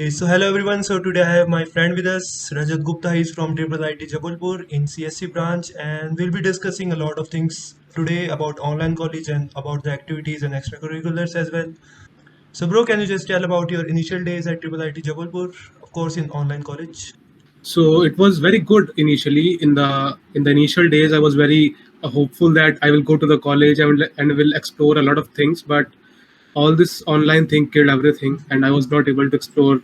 So hello everyone. So today I have my friend with us, Rajat Gupta. He's from Triple IT Jabalpur in CSC branch, and we'll be discussing a lot of things today about online college and about the activities and extracurriculars as well. So bro, can you just tell about your initial days at Triple IT Jabalpur, of course in online college? So it was very good initially. In the initial days, I was very hopeful that I will go to the college and will explore a lot of things. But all this online thing killed everything, and I was not able to explore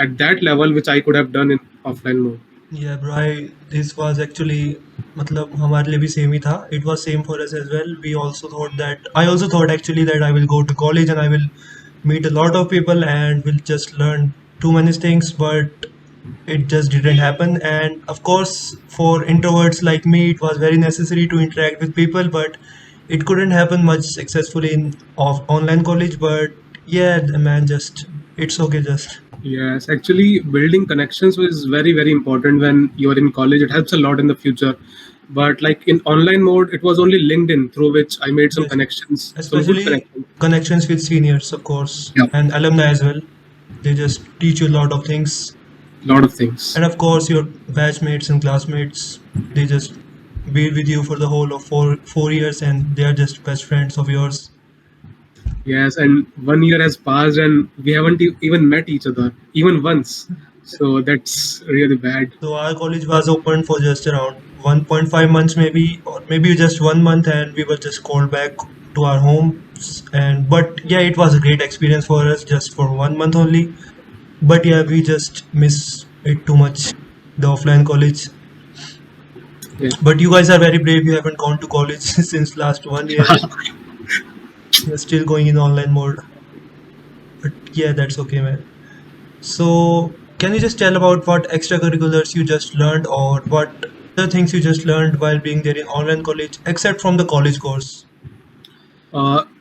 at that level which I could have done in offline mode. Yeah, bro. This was actually, मतलब हमारे लिए भी same ही था. It was same for us as well. We also thought that I also thought actually that I will go to college and I will meet a lot of people and will just learn too many things, but it just didn't happen. And of course, for introverts like me, it was very necessary to interact with people, but it couldn't happen much successfully in online college. But yeah, man, just it's okay, just. Yes, actually, building connections was very, very important when you're in college. It helps a lot in the future. But like in online mode, it was only LinkedIn through which I made some Yes, connections, some good especially connections. connections with seniors, of course, Yeah, and alumni as well. They just teach you a lot of things. lot of things. And of course, your batchmates and classmates, they just be with you for the whole of four years, and they are just best friends of yours. Yes, and 1 year has passed and we haven't even met each other even once. So that's really bad. So our college was open for just around 1.5 months, maybe, or maybe just 1 month, and we were just called back to our homes. And but yeah, it was a great experience for us, just for 1 month only. But yeah, we just miss it too much, the offline college. Yeah. But you guys are very brave. You haven't gone to college since last 1 year, and you're still going in online mode. But yeah, that's okay, man. So, can you just tell about what extracurriculars you just learned or what other things you just learned while being there in online college, except from the college course?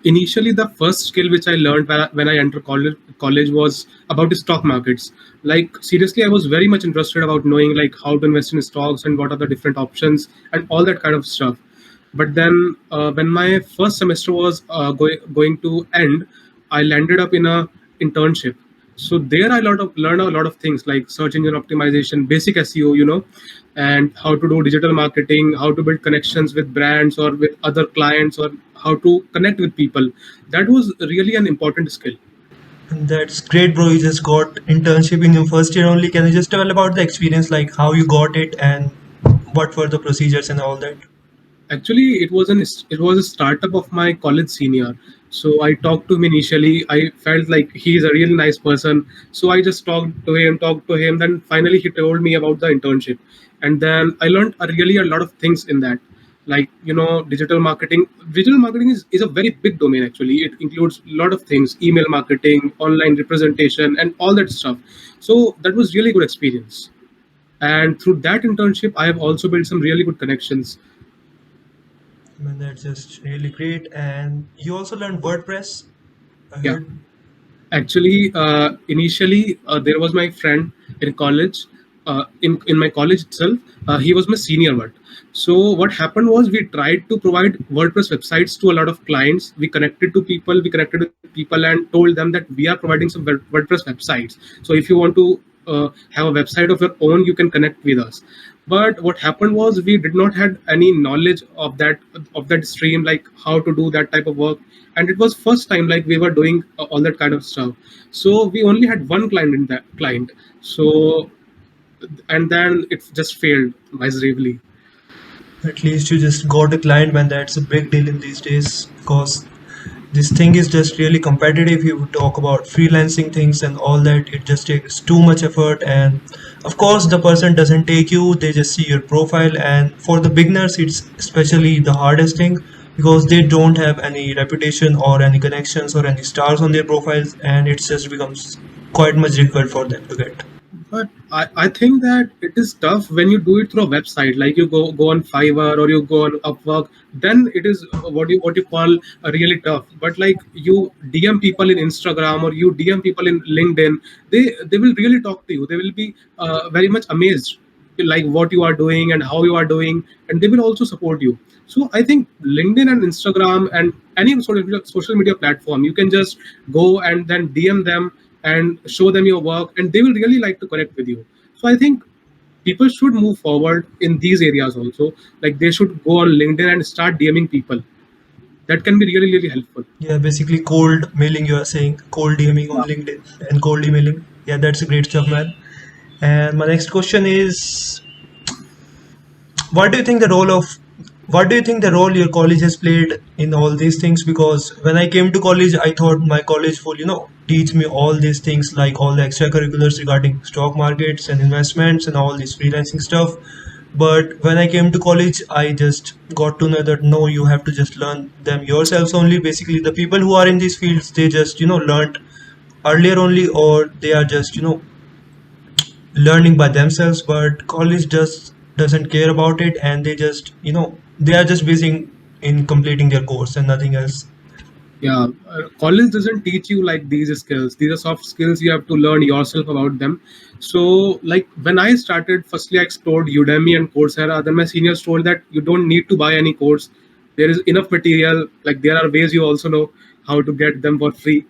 Initially, the first skill which I learned when I entered college was about the stock markets. Like seriously, I was very much interested about knowing like how to invest in stocks and what are the different options and all that kind of stuff. But then, when my first semester was going to end, I landed up in a internship. So there I learned a lot of things like search engine optimization, basic SEO, and how to do digital marketing, how to build connections with brands or with other clients, or how to connect with people. That was really an important skill. And that's great, bro. You just got internship in your first year only. Can you just tell about the experience, like how you got it and what were the procedures and all that? Actually, it was a startup of my college senior. So I talked to him initially. I felt like he's a really nice person. So I just talked to him. Then finally he told me about the internship, and then I learned really a lot of things in that. Like digital marketing. Digital marketing is a very big domain. Actually, it includes a lot of things: email marketing, online representation, and all that stuff. So that was really good experience. And through that internship, I have also built some really good connections. Man, that's just really great. And you also learned WordPress, I Yeah. heard. Actually, initially, there was my friend in college. In my college itself, he was my senior. But so what happened was we tried to provide WordPress websites to a lot of clients. We connected with people and told them that we are providing some WordPress websites. So if you want to have a website of your own, you can connect with us. But what happened was we did not had any knowledge of that stream, like how to do that type of work. And it was first time like we were doing all that kind of stuff. So we only had one client in that client. So and then it just failed miserably. At least you just got a client, man. That's a big deal in these days because this thing is just really competitive. You talk about freelancing things and all that, it just takes too much effort. And of course, the person doesn't take you, they just see your profile. And for the beginners, it's especially the hardest thing because they don't have any reputation or any connections or any stars on their profiles, and it just becomes quite much difficult for them to get. But I think that it is tough when you do it through a website, like you go on Fiverr or you go on Upwork. Then it is what you call really tough. But like you DM people in Instagram or you DM people in LinkedIn, they will really talk to you. They will be very much amazed, like what you are doing and how you are doing, and they will also support you. So I think LinkedIn and Instagram and any sort of social media platform, you can just go and then DM them, and show them your work, and they will really like to connect with you. So I think people should move forward in these areas also. Like they should go on LinkedIn and start DMing people. That can be really, really helpful. Yeah, basically cold mailing, you are saying cold DMing on Yeah. LinkedIn and cold emailing. Yeah, that's a great stuff, man. And my next question is, what do you think the role of what do you think the role your college has played in all these things? Because when I came to college, I thought my college will, teach me all these things like all the extracurriculars regarding stock markets and investments and all this freelancing stuff. But when I came to college, I just got to know that no, you have to just learn them yourselves only. Basically, the people who are in these fields, they just, learned earlier only, or they are just, learning by themselves. But college just doesn't care about it, and they just, they are just busy in completing their course and nothing else. Yeah, college doesn't teach you like these skills. These are soft skills you have to learn yourself about them. So, like when I started, firstly I explored Udemy and Coursera. Then my seniors told that you don't need to buy any course. There is enough material. Like there are ways you also know how to get them for free.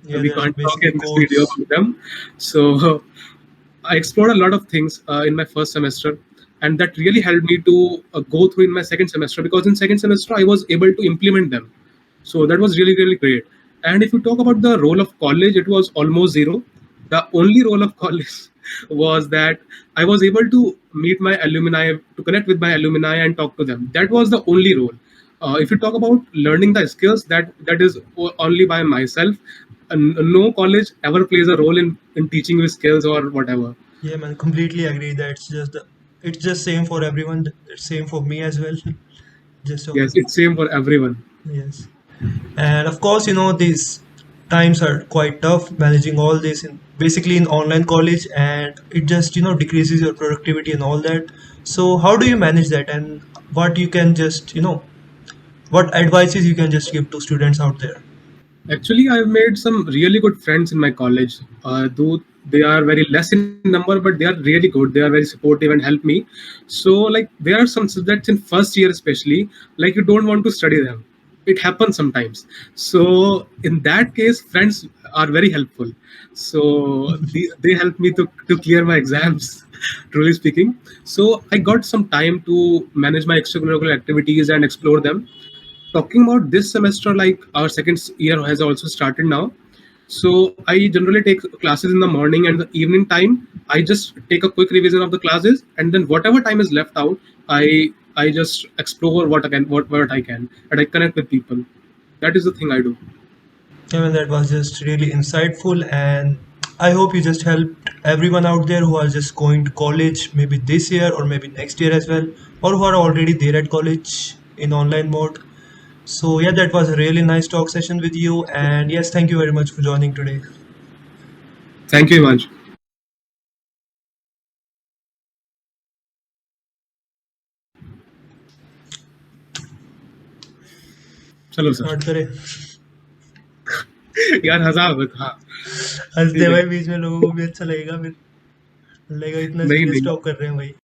Yeah, We there are can't talk basically in this video codes. about them. So I explored a lot of things in my first semester, and that really helped me to go through in my second semester, because in second semester I was able to implement them. So that was really, really great. And if you talk about the role of college, it was almost zero. The only role of college was that I was able to meet my alumni, to connect with my alumni and talk to them. That was the only role. If you talk about learning the skills, that is only by myself. And no college ever plays a role in teaching you skills or whatever. Yeah, man, completely agree. It's just same for everyone. It's same for me as well. Just Yes, okay. it's same for everyone. Yes. And of course, these times are quite tough managing all this in basically in online college, and it just, decreases your productivity and all that. So how do you manage that, and what you can just, what advices you can just give to students out there? Actually, I've made some really good friends in my college. Though they are very less in number, but they are really good. They are very supportive and help me. So, like, there are some subjects in first year, especially, like you don't want to study them. It happens sometimes. So, in that case, friends are very helpful. So, they help me to clear my exams, truly speaking. So, I got some time to manage my extracurricular activities and explore them. Talking about this semester, like our second year has also started now. So I generally take classes in the morning, and the evening time I just take a quick revision of the classes, and then whatever time is left out, I just explore what I can, and I connect with people. That is the thing I do. I mean, that was just really insightful, and I hope you just helped everyone out there who are just going to college, maybe this year or maybe next year as well, or who are already there at college in online mode. So, yeah, that was a really nice talk session with you, and yes, thank you very much for joining today. Thank you, Imanj. चलो sir. Start करें? यार हंसा मत. हाँ. हंस नहीं दे नहीं भाई, बीच में लोगों को भी अच्छा लगेगा फिर। लगेगा इतना नहीं सीरियस नहीं. टॉक कर रहे हैं भाई।